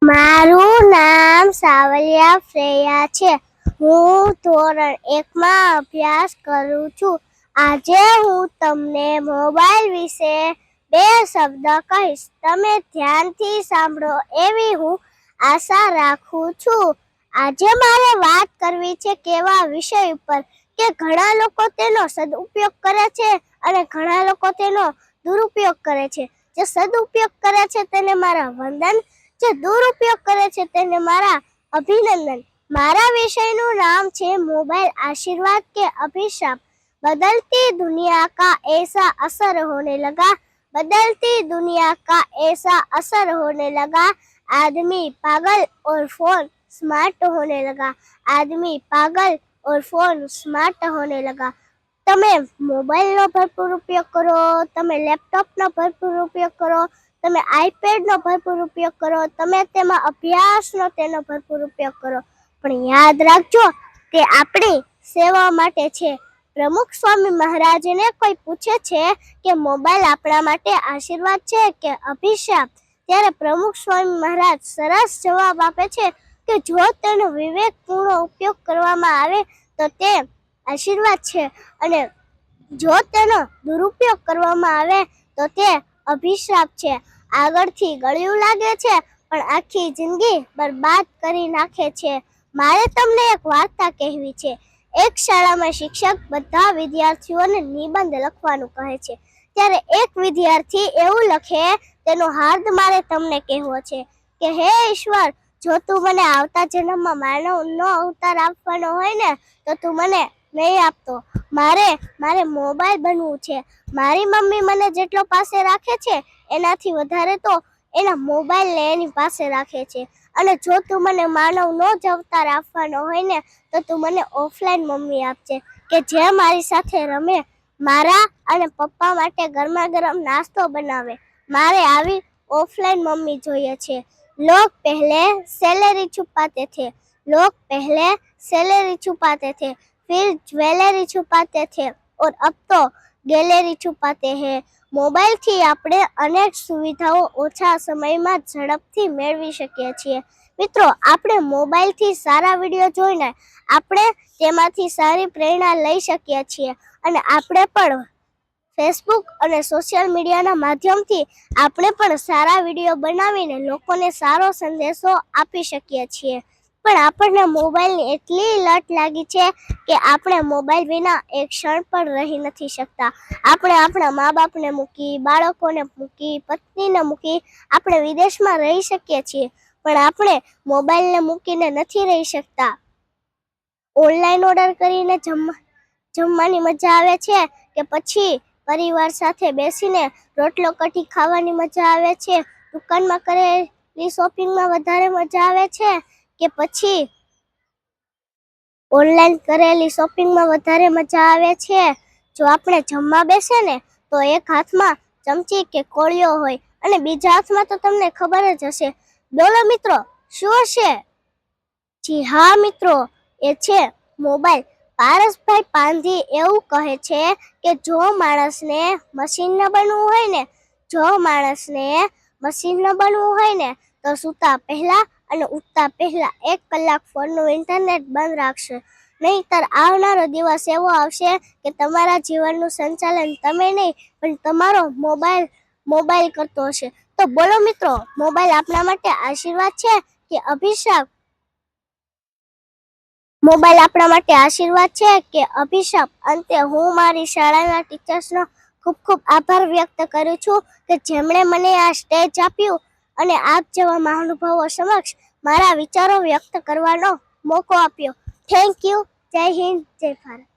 મારું નામ સાવલિયા શ્રેયા છે. હું ધોરણ 1 માં અભ્યાસ કરું છું. આજે હું તમને મોબાઈલ વિશે 2 શબ્દ કહીશ. તમે ધ્યાનથી સાંભળો એવી હું આશા રાખું છું. આજે મારે વાત કરવી છે કેવા વિષય ઉપર કે ઘણા લોકો તેનો સદુપયોગ કરે છે અને ઘણા લોકો તેનો દુરુપયોગ કરે છે. જે સદુપયોગ કરે છે તેને મારા વંદન, જે દુરુપયોગ કરે છે તેને મારા અભિનંદન. મારા વિષયનું નામ છે મોબાઈલ आशीर्वाद के अभिशाप। बदलती दुनिया का ऐसा असर होने लगा, बदलती दुनिया का ऐसा असर होने लगा, आदमी पागल और फोन स्मार्ट होने लगा, आदमी पागल और फोन स्मार्ट होने लगा. તમે મોબાઈલનો ભરપૂર ઉપયોગ કરો, તમે લેપટોપનો ભરપૂર ઉપયોગ કરો, તમે આઈપેડનો ભરપૂર ઉપયોગ કરો, તમે તેમાં અભ્યાસનો તેનો ભરપૂર ઉપયોગ કરો, પણ યાદ રાખજો કે આપણી સેવા માટે છે. પ્રમુખ સ્વામી મહારાજને કોઈ પૂછે છે કે મોબાઈલ આપણા માટે આશીર્વાદ છે કે અભિશાપ, ત્યારે પ્રમુખ સ્વામી મહારાજ સરસ જવાબ આપે છે કે જો તેનો વિવેકપૂર્ણ ઉપયોગ કરવામાં આવે તો તે આશીર્વાદ છે અને જો તેનો દુરુપયોગ કરવામાં આવે તો તે અભિશાપ છે. આગળથી ગળ્યું લાગે છે પણ આખી જિંદગી બરબાદ કરી નાખે છે. મારે તમને એક વાર્તા કહેવી છે. એક શાળામાં શિક્ષક બધા વિદ્યાર્થીઓને નિબંધ લખવાનું કહે છે. ત્યારે એક વિદ્યાર્થી એવું લખે તેનો હાર્દ મારે તમને કહેવો છે કે હે ઈશ્વર, જો તું મને આવતા જન્મમાં માનવનો અવતાર આપવાનો હોય ને તો તું મને નહીં આપતો. મારે મોબાઈલ બનવું છે. મારી મમ્મી મને જેટલો પાસે રાખે છે એનાથી વધારે તો એના મોબાઈલને એની પાસે રાખે છે. અને જો તું મને માનવનો જ અવતાર આપવાનો હોય ને તો તું મને ઓફલાઈન મમ્મી આપજે કે જે મારી સાથે રમે, મારા અને પપ્પા માટે ગરમા ગરમ નાસ્તો બનાવે. મારે આવી ઓફલાઈન મમ્મી જોઈએ છે. लोग पहले सैलरी छुपाते थे, लोग पहले सैलरी छुपाते थे, फिर ज्वेलरी छुपाते थे और अब तो गैलरी छुपाते हैं. મોબાઈલથી આપણે અનેક સુવિધાઓ ઓછા સમયમાં ઝડપથી મેળવી શકીએ છીએ. મિત્રો, આપણે મોબાઈલથી સારા વિડીયો જોઈને આપણે તેમાંથી સારી પ્રેરણા લઈ શકીએ છીએ અને આપણે પણ ફેસબુક અને સોશિયલ મીડિયાના માધ્યમથી આપણે પણ સારા વિડીયો બનાવીને લોકોને સારો સંદેશો આપી શકીએ છીએ. પણ આપણને મોબાઈલની એટલી લત લાગી છે કે આપણે મોબાઈલ વિના એક ક્ષણ પણ રહી નથી શકતા. આપણે આપણા મા બાપને મૂકી, બાળકોને મૂકી, પત્નીને મૂકી આપણે વિદેશમાં રહી શકીએ છીએ, પણ આપણે મોબાઈલને મૂકીને નથી રહી શકતા. ઓનલાઈન ઓર્ડર કરીને જમવાની મજા આવે છે કે પછી પરિવાર સાથે બેસીને રોટલો કઢી ખાવાની મજા આવે છે? દુકાનમાં કરેલી શોપિંગમાં વધારે મજા આવે છે કે પછી ઓનલાઈન કરેલી શોપિંગમાં વધારે મજા આવે છે? જો આપણે જમવા બેસે ને તો એક હાથમાં ચમચી કે કોળિયો હોય અને બીજા હાથમાં તો તમને ખબર જ હશે. બોલો મિત્રો, શું હશે? જી હા મિત્રો, એ છે મોબાઈલ. પારસભાઈ પાંધી એવું કહે છે કે જો માણસને મશીન ન બનવું હોય ને તો સૂતા પહેલા અને ઉઠતા પહેલા 1 કલાક ફોનનું ઇન્ટરનેટ બંધ રાખશે. નહીંતર આવનારો દિવસ એવો આવશે કે તમારા જીવનનું સંચાલન તમે નહીં પણ તમારો મોબાઈલ કરતો હશે. તો બોલો મિત્રો, મોબાઈલ આપણા માટે આશીર્વાદ છે કે અભિશાપ? મોબાઈલ આપણા માટે આશીર્વાદ છે કે અભિશાપ? અંતે હું મારી શાળાના ટીચર્સનો ખૂબ ખૂબ આભાર વ્યક્ત કરું છું કે જેમણે મને આ સ્ટેજ આપ્યું અને આપ જેવા મહાનુભાવો સમક્ષ મારા વિચારો વ્યક્ત કરવાનો મોકો આપ્યો. Thank you. જય હિન્દ, જય ભારત.